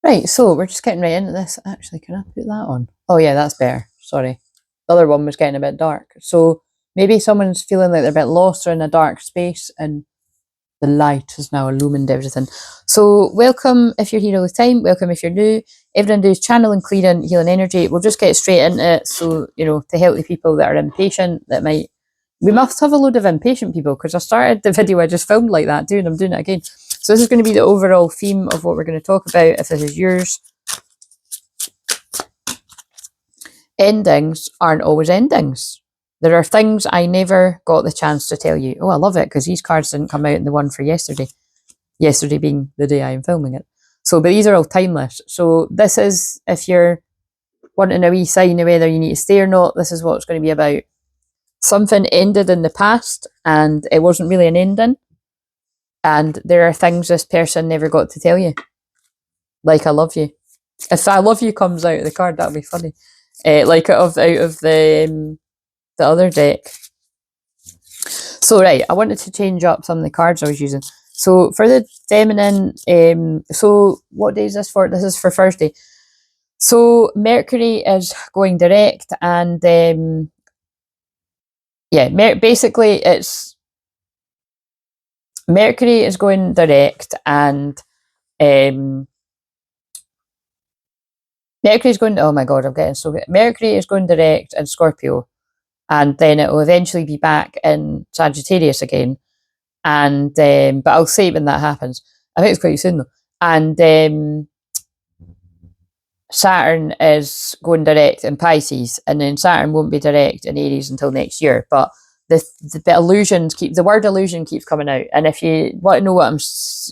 Right, so we're just getting right into this. Actually, can I put that on? Oh yeah, that's better. Sorry. The other one was getting a bit dark. So maybe someone's feeling like they're a bit lost or in a dark space and the light has now illumined everything. So welcome if you're here all the time, welcome if you're new. Everyone does channeling, clearing, healing energy. We'll just get straight into it. So, you know, to help the people that are impatient, that might, we must have a load of impatient people because I started the video I just filmed like that, I'm doing it again. So this is going to be the overall theme of what we're going to talk about. If this is yours, endings aren't always endings. There are things I never got the chance to tell you. Oh, I love it because these cards didn't come out in the one for yesterday. Yesterday being the day I am filming it. So, but these are all timeless. So this is, if you're wanting a wee sign of whether you need to stay or not, this is what it's going to be about. Something ended in the past and it wasn't really an ending. And there are things this person never got to tell you. Like I love you. If I love you comes out of the card, that'll be funny. Like out of the other deck. So right, I wanted to change up some of the cards I was using. So for the feminine, so what day is this for? This is for Thursday. So Mercury is going direct, and yeah, basically it's Mercury is going direct, and Mercury is going. Oh my god, I'm getting so good. Mercury is going direct in Scorpio, and then it will eventually be back in Sagittarius again. And but I'll say when that happens. I think it's quite soon though. And Saturn is going direct in Pisces, and then Saturn won't be direct in Aries until next year. But the illusions the word illusion keeps coming out. And if you want to know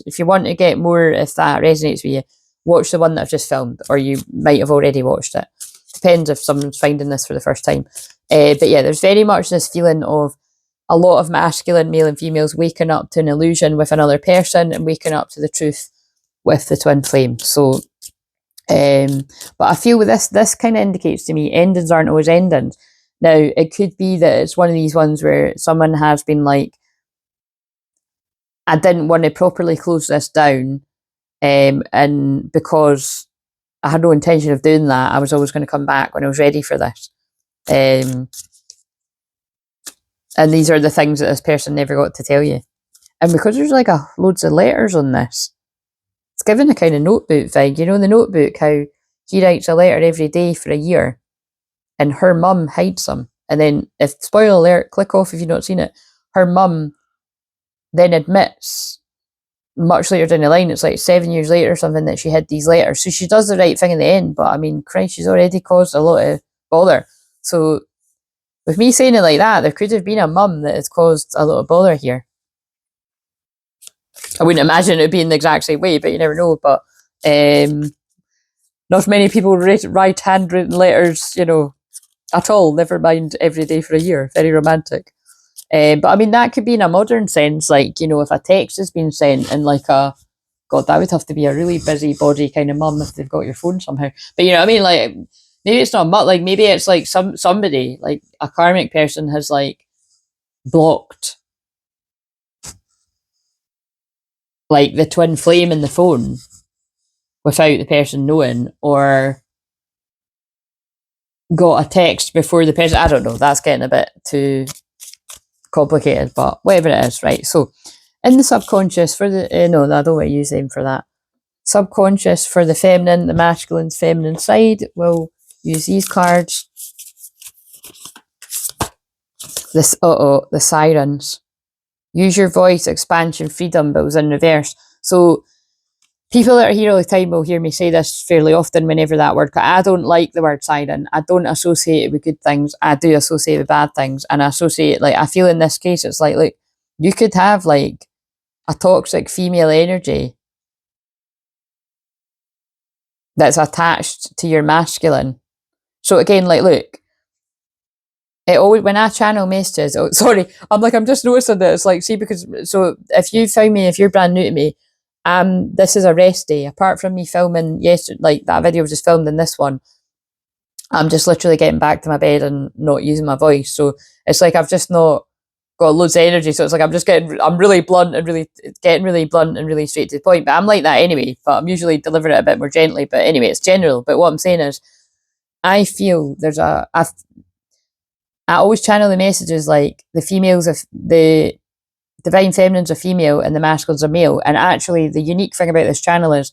if you want to get more, if that resonates with you, watch the one that I've just filmed, or you might have already watched it. Depends if someone's finding this for the first time. But yeah, there's very much this feeling of a lot of masculine male and females waking up to an illusion with another person and waking up to the truth with the twin flame. So but I feel with this kind of indicates to me endings aren't always endings. Now it could be that it's one of these ones where someone has been like, I didn't want to properly close this down, and because I had no intention of doing that, I was always going to come back when I was ready for this. And these are the things that this person never got to tell you. And because there's like loads of letters on this, it's given a kind of notebook thing. You know, the notebook, how he writes a letter every day for a year and her mum hides them. And then, if spoiler alert, click off if you've not seen it, her mum then admits much later down the line, it's like 7 years later or something, that she hid these letters. So she does the right thing in the end, but I mean, Christ, she's already caused a lot of bother. So with me saying it like that, there could have been a mum that has caused a lot of bother here. I wouldn't imagine it would be in the exact same way, but you never know. But not many people write handwritten letters, you know, at all, never mind every day for a year. Very romantic. But I mean, that could be in a modern sense, like, you know, if a text has been sent and like God, that would have to be a really busybody kind of mum if they've got your phone somehow. But you know what I mean? Like, maybe it's not much, like maybe it's like somebody, like a karmic person has like blocked like the twin flame in the phone without the person knowing, or got a text before the person, I don't know, that's getting a bit too complicated, but whatever it is, right? So in the subconscious for the no, I don't want to use them for that. Subconscious for the feminine, the masculine's feminine side, we'll use these cards. This the sirens. Use your voice, expansion, freedom, but it was in reverse. So people that are here all the time will hear me say this fairly often whenever that word, I don't like the word siren. I don't associate it with good things. I do associate it with bad things. And I associate, like, I feel in this case, it's like, look, you could have like a toxic female energy that's attached to your masculine. So again, like, look, it always, when I channel messages, oh, sorry, I'm just noticing that it's like, see, because, so if you found me, if you're brand new to me, this is a rest day. Apart from me filming yesterday, like that video was just filmed in this one, I'm just literally getting back to my bed and not using my voice. So it's like I've just not got loads of energy, so it's like I'm really blunt and really straight to the point. But I'm like that anyway, but I'm usually delivering it a bit more gently. But anyway, it's general. But what I'm saying is, I feel I always channel the messages like the females of the divine feminines are female and the masculines are male. And actually, the unique thing about this channel is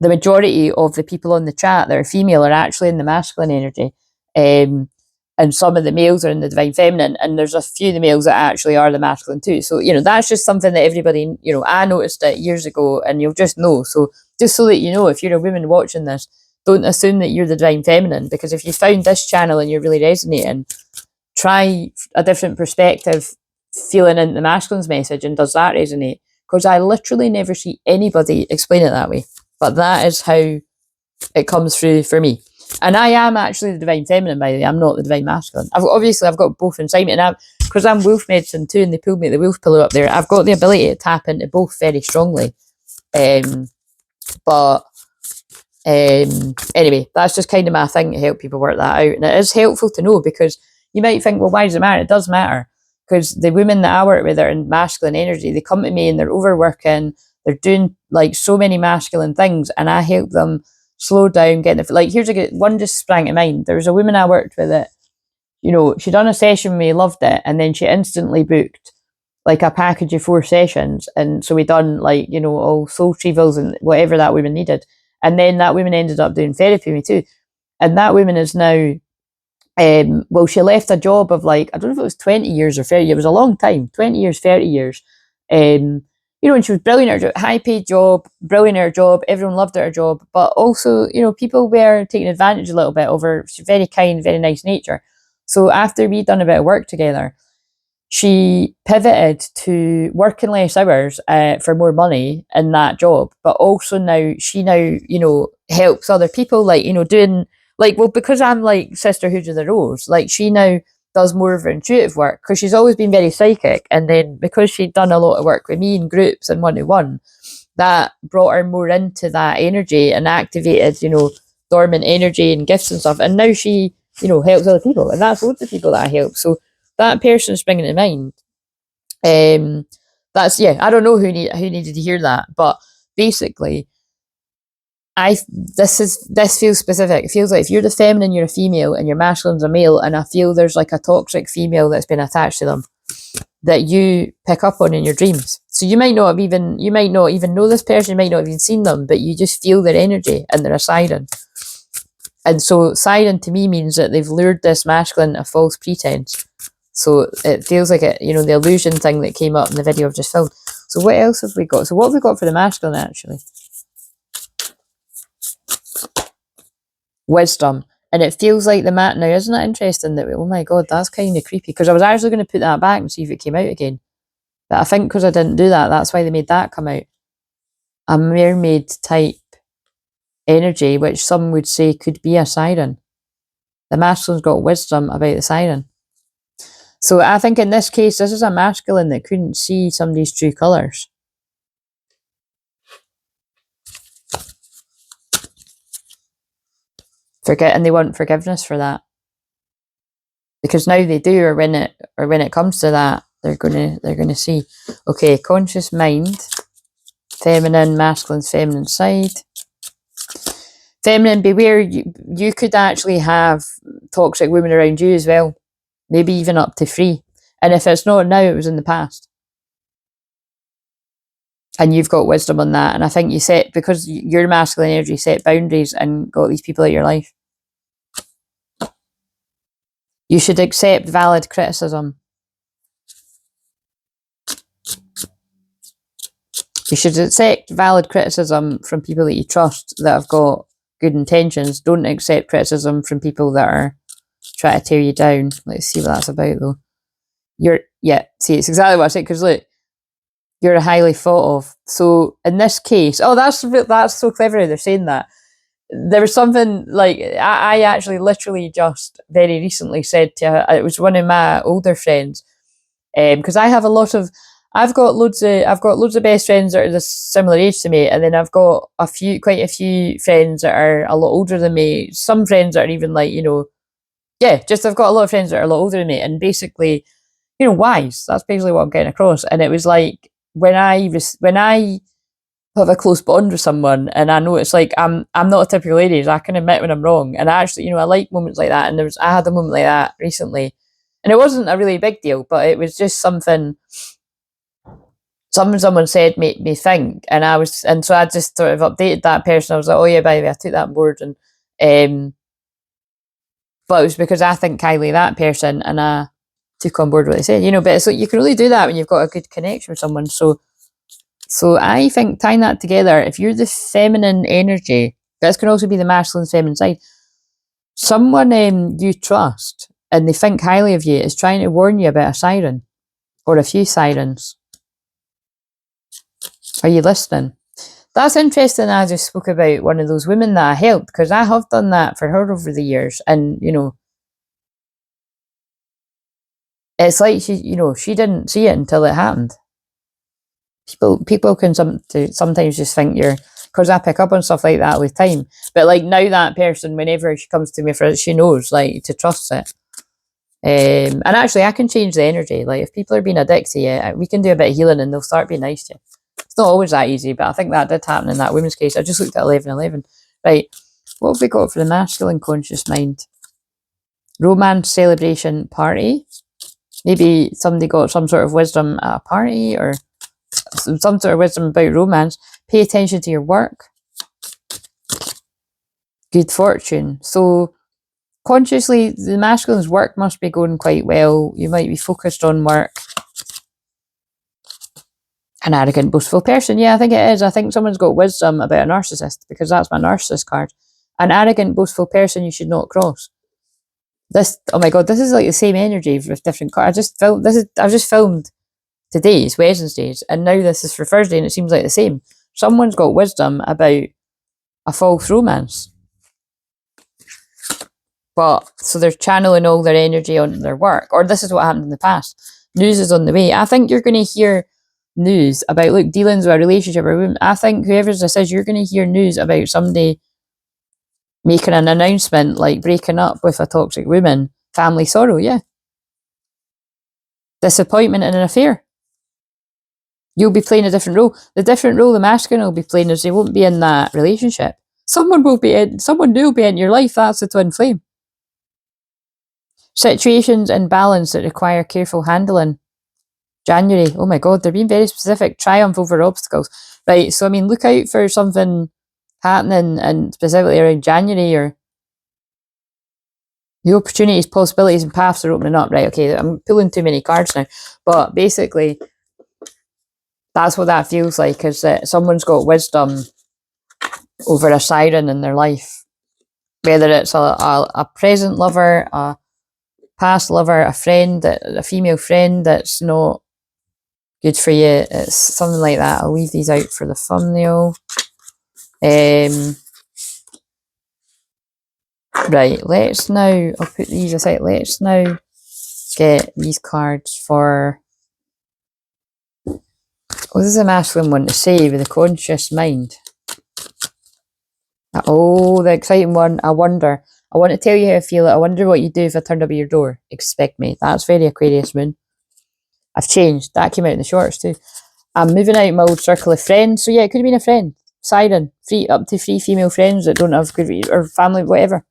the majority of the people on the chat that are female are actually in the masculine energy. And some of the males are in the divine feminine, and there's a few of the males that actually are the masculine too. So, that's just something that everybody, I noticed it years ago, and you'll just know. So, just so that you know, if you're a woman watching this, don't assume that you're the divine feminine, because if you found this channel and you're really resonating, try a different perspective, feeling into the masculine's message, and does that resonate? Because I literally never see anybody explain it that way. But that is how it comes through for me. And I am actually the divine feminine, by the way. I'm not the divine masculine. I've got both inside me. And because I'm wolf medicine too, and they pulled me the wolf pillow up there, I've got the ability to tap into both very strongly. But anyway, that's just kind of my thing to help people work that out. And it is helpful to know, because you might think, well, why does it matter? It does matter. Because the women that I work with are in masculine energy. They come to me and they're overworking. They're doing like so many masculine things, and I help them slow down, here's a good one just sprang to mind. There was a woman I worked with that, she done a session with me, loved it, and then she instantly booked like a package of 4 sessions. And so we done all soul retrievals and whatever that woman needed. And then that woman ended up doing therapy with me too. And that woman is now, she left a job of I don't know if it was 20 years or 30 years, it was a long time, 20 years, 30 years. And she was brilliant at her job, high paid job, brilliant at her job, everyone loved her job, but also, people were taking advantage a little bit of her. She's very kind, very nice nature. So after we'd done a bit of work together, she pivoted to working less hours for more money in that job, but also she helps other people, doing, because I'm like sisterhood of the rose, she now does more of her intuitive work, because she's always been very psychic. And then because she'd done a lot of work with me in groups and one-to-one, that brought her more into that energy and activated, dormant energy and gifts and stuff. And now she, helps other people. And that's loads of people that I help. So that person springing to mind, I don't know who needed to hear that. But basically, this feels specific. It feels like if you're the feminine, you're a female, and your masculine's a male, and I feel there's a toxic female that's been attached to them that you pick up on in your dreams. So you might not even know this person, you might not have even seen them, but you just feel their energy, and they're a siren. And so siren to me means that they've lured this masculine a false pretense. So it feels like the illusion thing that came up in the video I've just filmed. So what else have we got? So what have we got for the masculine actually? Wisdom. And it feels like the mat now, isn't it interesting that oh my god, that's kind of creepy, because I was actually going to put that back and see if it came out again, but I think because I didn't do that, that's why they made that come out. A mermaid type energy, which some would say could be a siren. The masculine's got wisdom about the siren. So I think in this case, this is a masculine that couldn't see somebody's true colours. And they want forgiveness for that, because now they do, or when it comes to that, they're gonna see. Okay, conscious mind, feminine, masculine's feminine side. Feminine, beware, you could actually have toxic women around you as well, maybe even up to 3. And if it's not now, it was in the past. And you've got wisdom on that. And I think because your masculine energy, set boundaries and got these people out of your life. You should accept valid criticism. You should accept valid criticism from people that you trust, that have got good intentions. Don't accept criticism from people that are trying to tear you down. Let's see what that's about though. See, it's exactly what I said, because look, you're highly thought of. So in this case, that's so clever how they're saying that. There was something I actually literally just very recently said to it was one of my older friends, because I've got loads of best friends that are the similar age to me, and then I've got quite a few friends that are a lot older than me. Some friends that are even I've got a lot of friends that are a lot older than me, and basically, wise. That's basically what I'm getting across. And it was like when I have a close bond with someone, and I know it's like I'm not a typical lady. I can admit when I'm wrong, and I actually, I like moments like that. And I had a moment like that recently, and it wasn't a really big deal, but it was just something someone said made me think, and so I just sort of updated that person. I was like, oh yeah, by the way, I took that on board, and but it was because I think highly of that person, and I took on board what they said, but it's like you can really do that when you've got a good connection with someone. So I think tying that together, if you're the feminine energy, this can also be the masculine feminine side. Someone you trust and they think highly of you is trying to warn you about a siren or a few sirens. Are you listening? That's interesting. I just spoke about one of those women that I helped, because I have done that for her over the years, and it's like she didn't see it until it happened. People can sometimes just think you're, because I pick up on stuff like that with time. But like now, that person, whenever she comes to me for it, she knows like to trust it. And actually, I can change the energy. Like if people are being a dick to you, we can do a bit of healing, and they'll start being nice to you. It's not always that easy, but I think that did happen in that woman's case. I just looked at 11:11. Right, what have we got for the masculine conscious mind? Romance, celebration, party. Maybe somebody got some sort of wisdom at a party, or some sort of wisdom about romance. Pay attention to your work. Good fortune. So consciously, the masculine's work must be going quite well. You might be focused on work. An arrogant, boastful person. Yeah, I think it is. I think someone's got wisdom about a narcissist, because that's my narcissist card. An arrogant, boastful person you should not cross. This, oh my god, this is like the same energy with different cards. I've just filmed today's Wednesdays, and now this is for Thursday, and it seems like the same. Someone's got wisdom about a false romance. But so they're channeling all their energy on their work, or this is what happened in the past. News is on the way. I think you're going to hear news about dealings with a relationship or women. I think whoever this is, you're going to hear news about somebody making an announcement, like breaking up with a toxic woman. Family sorrow, yeah. Disappointment in an affair. You'll be playing a different role. The different role the masculine will be playing is they won't be in that relationship. Someone new will be in your life. That's the twin flame. Situations in balance that require careful handling. January. Oh my god, they're being very specific. Triumph over obstacles. Right, so I mean, look out for something happening, and specifically around January, or the opportunities, possibilities, and paths are opening up. Right, okay, I'm pulling too many cards now. But basically, that's what that feels like, is that someone's got wisdom over a siren in their life. Whether it's a present lover, a past lover, a friend, a female friend that's not good for you. It's something like that. I'll leave these out for the thumbnail. Right, let's now, I'll put these aside. Let's now get these cards for, this is a masculine one to say with a conscious mind. Oh, the exciting one. I wonder. I want to tell you how I feel. I wonder what you'd do if I turned up at your door. Expect me. That's very Aquarius moon. I've changed. That came out in the shorts too. I'm moving out my old circle of friends. So yeah, it could have been a friend. Siren. Up to 3 female friends that don't have good, or family, whatever,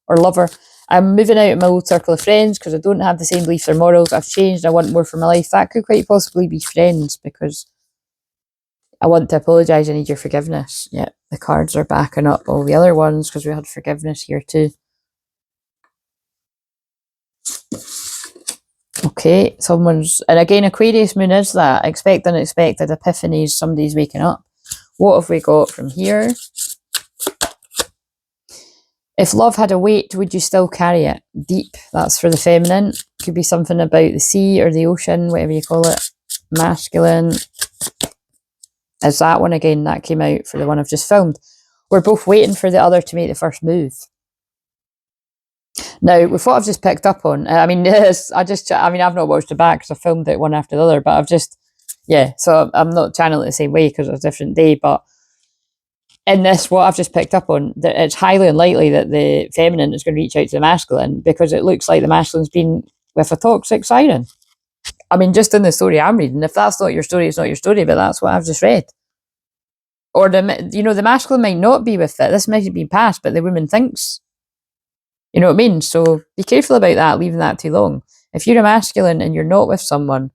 or lover. I'm moving out of my old circle of friends because I don't have the same beliefs or morals. I've changed. I want more for my life. That could quite possibly be friends, because I want to apologise. I need your forgiveness. Yeah, the cards are backing up all the other ones, because we had forgiveness here too. Okay, and again, Aquarius moon is that. Expect unexpected epiphanies. Somebody's waking up. What have we got from here? If love had a weight, would you still carry it? Deep. That's for the feminine. Could be something about the sea or the ocean, whatever you call it. Masculine. Is that one again? That came out for the one I've just filmed. We're both waiting for the other to make the first move. Now, with what I've just picked up on, I've not watched it back because I filmed it one after the other, but so I'm not channeling it the same way because it's a different day, but in this, what I've just picked up on, that it's highly unlikely that the feminine is going to reach out to the masculine, because it looks like the masculine's been with a toxic siren. I mean, just in the story I'm reading, if that's not your story, it's not your story, but that's what I've just read. Or the masculine might not be with it. This might be past, but the woman thinks. You know what I mean? So be careful about that, leaving that too long. If you're a masculine and you're not with someone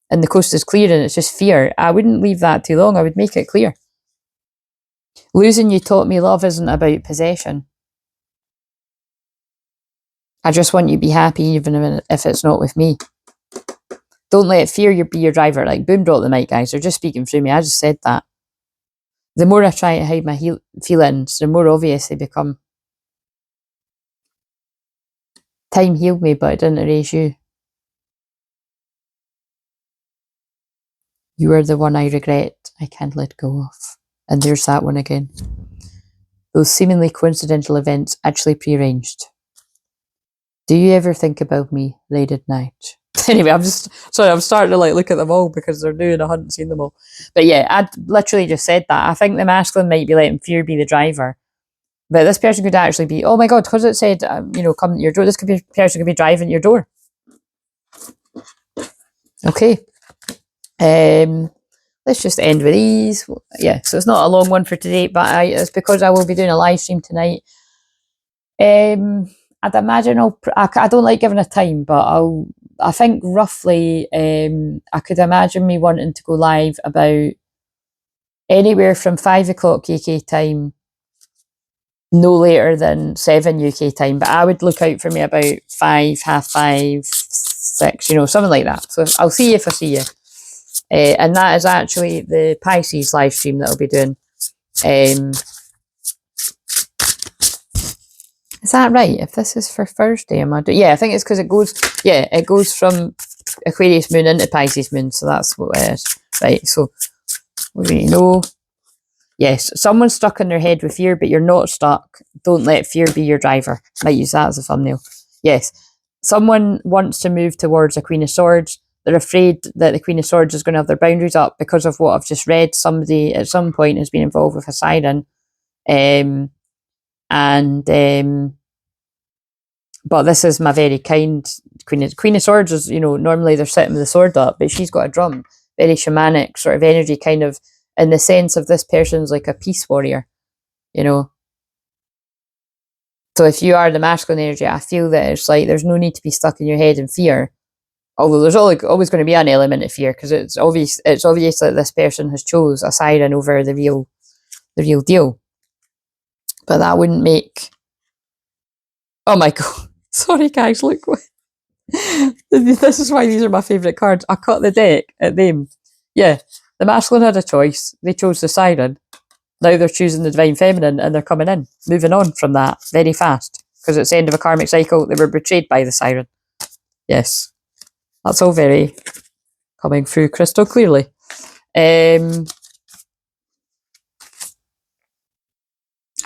and the coast is clear and it's just fear, I wouldn't leave that too long. I would make it clear. Losing you taught me love isn't about possession. I just want you to be happy even if it's not with me. Don't let fear be your driver. Like, boom, drop the mic, guys. They're just speaking through me. I just said that. The more I try to hide my feelings, the more obvious they become. Time healed me, but it didn't erase you. You are the one I regret, I can't let go of. And there's that one again. Those seemingly coincidental events actually prearranged. Do you ever think about me late at night? Anyway, I'm starting to like look at them all because they're new and I hadn't seen them all. But yeah, I literally just said that. I think the masculine might be letting fear be the driver. But this person could actually be, oh my God, because it said, come to your door. This person could be driving your door. Okay. Let's just end with these. Yeah, so it's not a long one for today, but it's because I will be doing a live stream tonight. I'd imagine I don't like giving a time, but I think roughly I could imagine me wanting to go live about anywhere from 5 o'clock UK time, no later than 7 UK time. But I would look out for me about 5, 5:30, 6, something like that. So I'll see you if I see you. And that is actually the Pisces live stream that I'll be doing. Is that right? If this is for Thursday, am I doing? Yeah, I think it's because it goes from Aquarius moon into Pisces moon, so that's what it is. Right, so we know. Yes, someone's stuck in their head with fear, but you're not stuck. Don't let fear be your driver. Might use that as a thumbnail. Yes, someone wants to move towards a Queen of Swords. They're afraid that the Queen of Swords is going to have their boundaries up because of what I've just read. Somebody at some point has been involved with a Siren. But this is my very kind Queen of Swords is, normally they're sitting with the sword up, but she's got a drum. Very shamanic sort of energy, kind of in the sense of this person's like a peace warrior, So if you are the masculine energy, I feel that it's like there's no need to be stuck in your head in fear. Although there's always going to be an element of fear because it's obvious that this person has chose a Siren over the real deal. But that wouldn't make. Oh my God! Sorry, guys. Look, this is why these are my favourite cards. I cut the deck at them. Yeah, the masculine had a choice. They chose the Siren. Now they're choosing the divine feminine, and they're coming in, moving on from that very fast because it's the end of a karmic cycle. They were betrayed by the Siren. Yes. That's all very coming through crystal clearly. I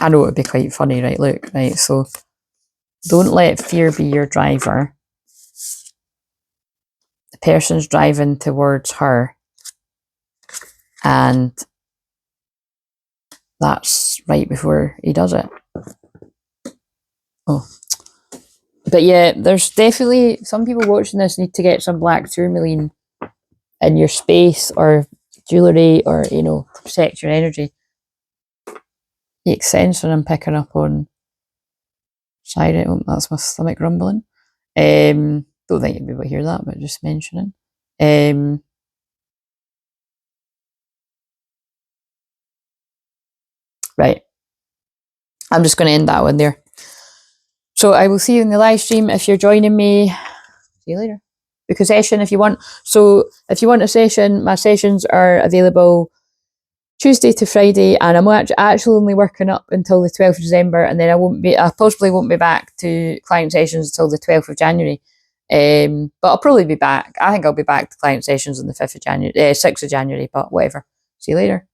know it would be quite funny, right? Look, right, so don't let fear be your driver. The person's driving towards her, and that's right before he does it. Oh. But yeah, there's definitely some people watching this need to get some black tourmaline in your space or jewellery or, to protect your energy. Makes sense when I'm picking up on Siren. Oh, that's my stomach rumbling. Don't think you'll be able to hear that, but just mentioning. Right. I'm just going to end that one there. So I will see you in the live stream if you're joining me. See you later. Book a session if you want. So if you want a session, my sessions are available Tuesday to Friday, and I'm actually only working up until the 12th of December, and then I possibly won't be back to client sessions until the 12th of January. But I'll probably be back. I think I'll be back to client sessions on the 5th of January, 6th of January, but whatever. See you later.